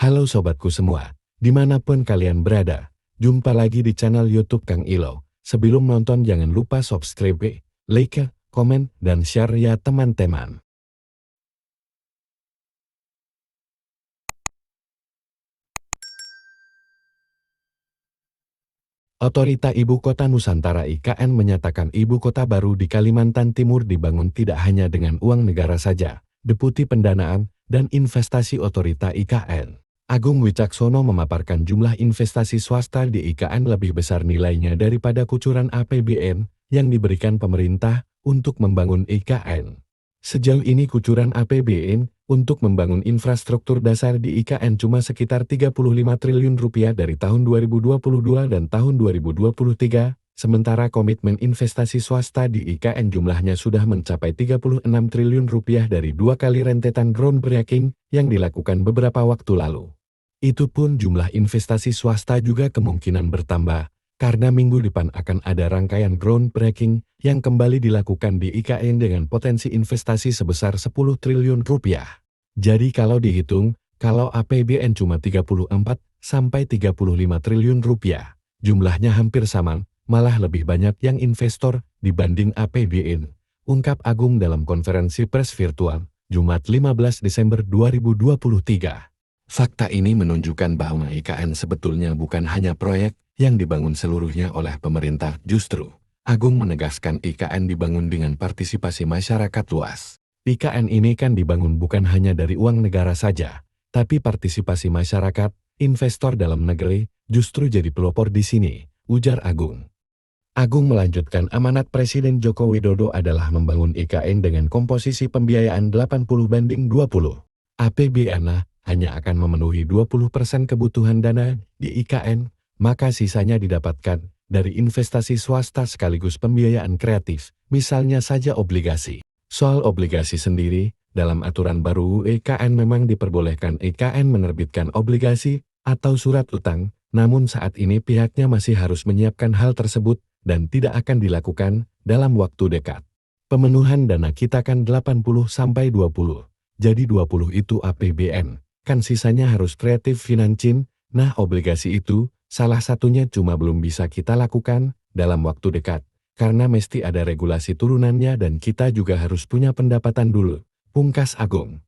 Halo sobatku semua, dimanapun kalian berada, jumpa lagi di channel YouTube Kang Ilo. Sebelum nonton jangan lupa subscribe, like, komen, dan share ya teman-teman. Otorita Ibu Kota Nusantara IKN menyatakan ibu kota baru di Kalimantan Timur dibangun tidak hanya dengan uang negara saja. Deputi Pendanaan dan Investasi Otorita IKN, Agung Wicaksono memaparkan jumlah investasi swasta di IKN lebih besar nilainya daripada kucuran APBN yang diberikan pemerintah untuk membangun IKN. Sejauh ini kucuran APBN untuk membangun infrastruktur dasar di IKN cuma sekitar 35 triliun rupiah dari tahun 2022 dan tahun 2023, sementara komitmen investasi swasta di IKN jumlahnya sudah mencapai 36 triliun rupiah dari 2 kali rentetan groundbreaking yang dilakukan beberapa waktu lalu. Itu pun jumlah investasi swasta juga kemungkinan bertambah, karena minggu depan akan ada rangkaian groundbreaking yang kembali dilakukan di IKN dengan potensi investasi sebesar 10 triliun rupiah. Jadi kalau dihitung, kalau APBN cuma 34 sampai 35 triliun rupiah, jumlahnya hampir sama, malah lebih banyak yang investor dibanding APBN, ungkap Agung dalam konferensi pers virtual, Jumat 15 Desember 2023. Fakta ini menunjukkan bahwa IKN sebetulnya bukan hanya proyek yang dibangun seluruhnya oleh pemerintah, justru Agung menegaskan IKN dibangun dengan partisipasi masyarakat luas. IKN ini kan dibangun bukan hanya dari uang negara saja, tapi partisipasi masyarakat, investor dalam negeri, justru jadi pelopor di sini, ujar Agung. Agung melanjutkan amanat Presiden Joko Widodo adalah membangun IKN dengan komposisi pembiayaan 80/20. APBN hanya akan memenuhi 20% kebutuhan dana di IKN, maka sisanya didapatkan dari investasi swasta sekaligus pembiayaan kreatif, misalnya saja obligasi. Soal obligasi sendiri, dalam aturan baru IKN memang diperbolehkan IKN menerbitkan obligasi atau surat utang, namun saat ini pihaknya masih harus menyiapkan hal tersebut dan tidak akan dilakukan dalam waktu dekat. Pemenuhan dana kita kan 80/20, jadi 20 itu APBN, kan sisanya harus kreatif financing. Nah, obligasi itu salah satunya cuma belum bisa kita lakukan dalam waktu dekat, karena mesti ada regulasi turunannya dan kita juga harus punya pendapatan dulu, pungkas Agung.